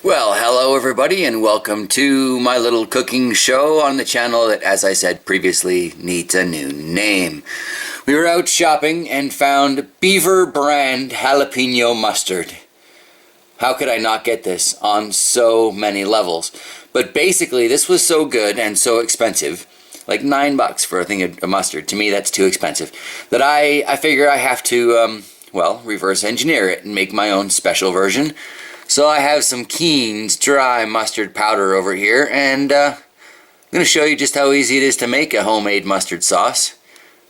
Well, hello everybody and welcome to my little cooking show on the channel that, as I said previously, needs a new name. We were out shopping and found Beaver brand jalapeno mustard. How could I not get this on so many levels? But basically this was so good and so expensive, like $9 for a thing of mustard. To me that's too expensive, that I figure I have to, reverse engineer it and make my own special version. So I have some Keen's dry mustard powder over here, and I'm going to show you just how easy it is to make a homemade mustard sauce.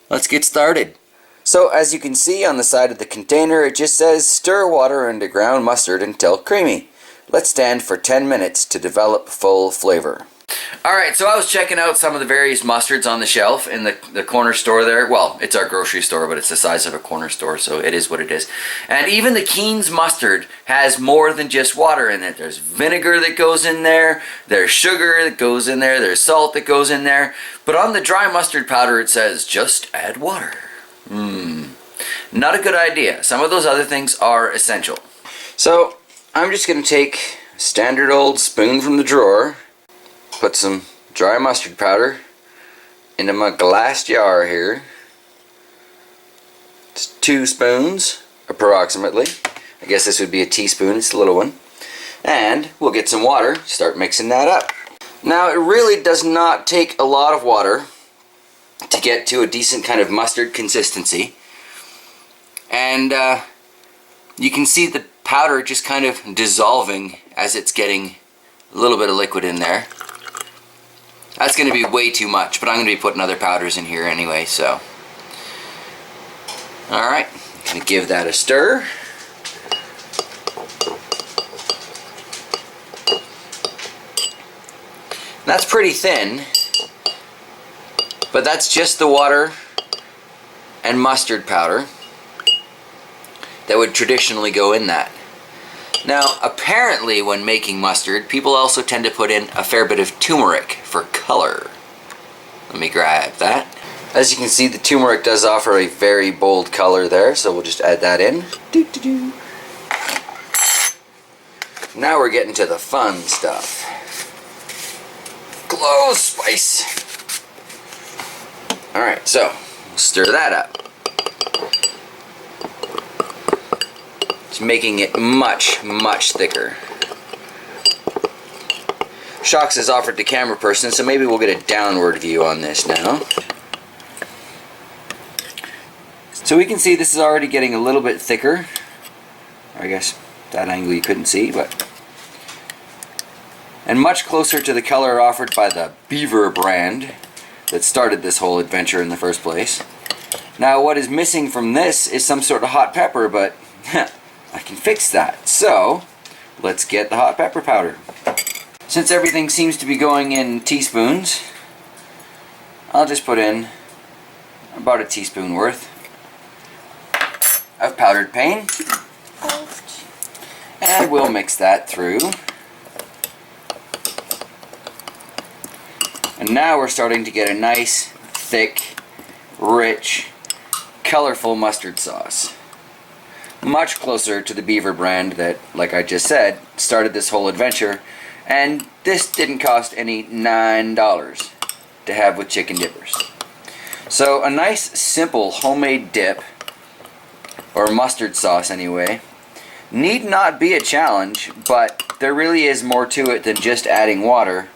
Let's get started. So as you can see on the side of the container, it just says stir water into ground mustard until creamy. Let stand for 10 minutes to develop full flavor. Alright, so I was checking out some of the various mustards on the shelf in the corner store there. Well, it's our grocery store, but it's the size of a corner store, so it is what it is. And even the Keen's mustard has more than just water in it. There's vinegar that goes in there, there's sugar that goes in there, there's salt that goes in there. But on the dry mustard powder it says, just add water. Not a good idea. Some of those other things are essential. So, I'm just going to take a standard old spoon from the drawer, put some dry mustard powder into my glass jar here. It's 2 spoons, approximately. I guess this would be a teaspoon, it's a little one. And we'll get some water, start mixing that up. Now it really does not take a lot of water to get to a decent kind of mustard consistency. And you can see the powder just kind of dissolving as it's getting a little bit of liquid in there. That's going to be way too much, but I'm going to be putting other powders in here anyway, so. Alright, I'm going to give that a stir. That's pretty thin, but that's just the water and mustard powder that would traditionally go in that. Now, apparently when making mustard, people also tend to put in a fair bit of turmeric for color. Let me grab that. As you can see, the turmeric does offer a very bold color there, so we'll just add that in. Now we're getting to the fun stuff. Glow spice. Alright, so stir that up. Making it much, much thicker. Shocks is offered to camera person, so maybe we'll get a downward view on this now. So we can see this is already getting a little bit thicker. I guess that angle you couldn't see, but... And much closer to the color offered by the Beaver brand that started this whole adventure in the first place. Now what is missing from this is some sort of hot pepper, but I can fix that. So, let's get the hot pepper powder. Since everything seems to be going in teaspoons, I'll just put in about a teaspoon worth of powdered pain. And we'll mix that through. And now we're starting to get a nice, thick, rich, colorful mustard sauce. Much closer to the Beaver brand that, like I just said, started this whole adventure, and this didn't cost any $9 to have with chicken dippers. So a nice simple homemade dip, or mustard sauce anyway, need not be a challenge, but there really is more to it than just adding water,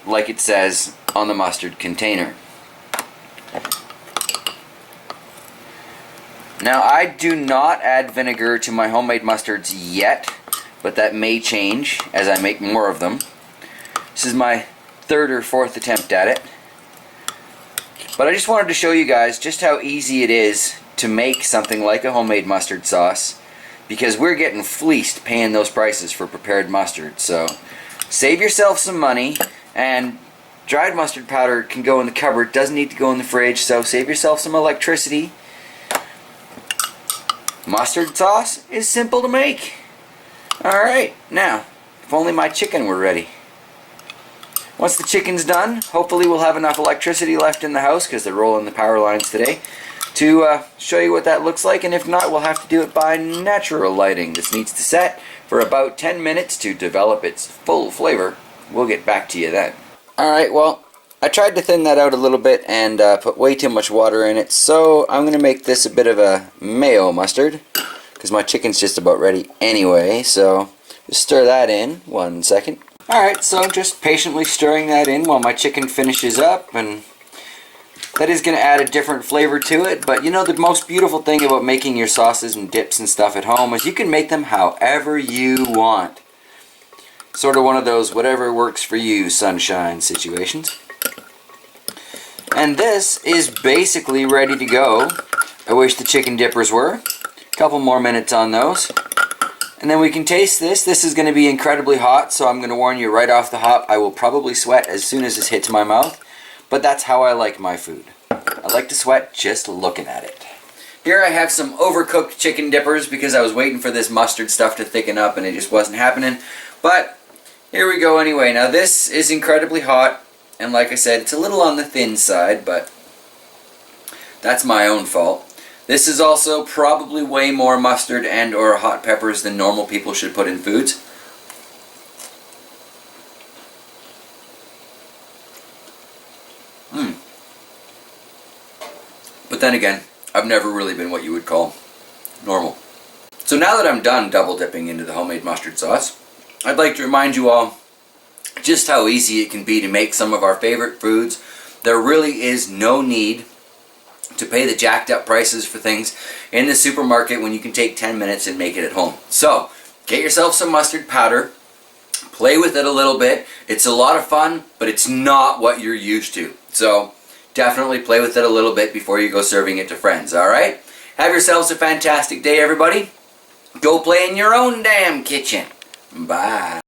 like it says on the mustard container. Now, I do not add vinegar to my homemade mustards yet, but that may change as I make more of them. This is my 3rd or 4th attempt at it. But I just wanted to show you guys just how easy it is to make something like a homemade mustard sauce, because we're getting fleeced paying those prices for prepared mustard. So, save yourself some money, and dried mustard powder can go in the cupboard, doesn't need to go in the fridge, so save yourself some electricity. Mustard sauce is simple to make. Alright, now, if only my chicken were ready. Once the chicken's done, hopefully we'll have enough electricity left in the house, because they're rolling the power lines today, to show you what that looks like, and if not, we'll have to do it by natural lighting. This needs to set for about 10 minutes to develop its full flavor. We'll get back to you then. Alright, well, I tried to thin that out a little bit and put way too much water in it, so I'm going to make this a bit of a mayo mustard, because my chicken's just about ready anyway, so just stir that in 1 second. Alright, so just patiently stirring that in while my chicken finishes up, and that is going to add a different flavor to it. But you know, the most beautiful thing about making your sauces and dips and stuff at home is you can make them however you want. Sort of one of those whatever works for you sunshine situations. And this is basically ready to go. I wish the chicken dippers were. A couple more minutes on those. And then we can taste this. This is going to be incredibly hot, so I'm going to warn you right off the hop, I will probably sweat as soon as this hits my mouth. But that's how I like my food. I like to sweat just looking at it. Here I have some overcooked chicken dippers because I was waiting for this mustard stuff to thicken up and it just wasn't happening. But here we go anyway. Now this is incredibly hot, and like I said, it's a little on the thin side, but that's my own fault. This is also probably way more mustard and or hot peppers than normal people should put in foods. But then again, I've never really been what you would call normal. So now that I'm done double dipping into the homemade mustard sauce, I'd like to remind you all just how easy it can be to make some of our favorite foods. There really is no need to pay the jacked up prices for things in the supermarket when you can take 10 minutes and make it at home. So, get yourself some mustard powder, play with it a little bit. It's a lot of fun, but it's not what you're used to. So, definitely play with it a little bit before you go serving it to friends, alright? Have yourselves a fantastic day, everybody. Go play in your own damn kitchen. Bye.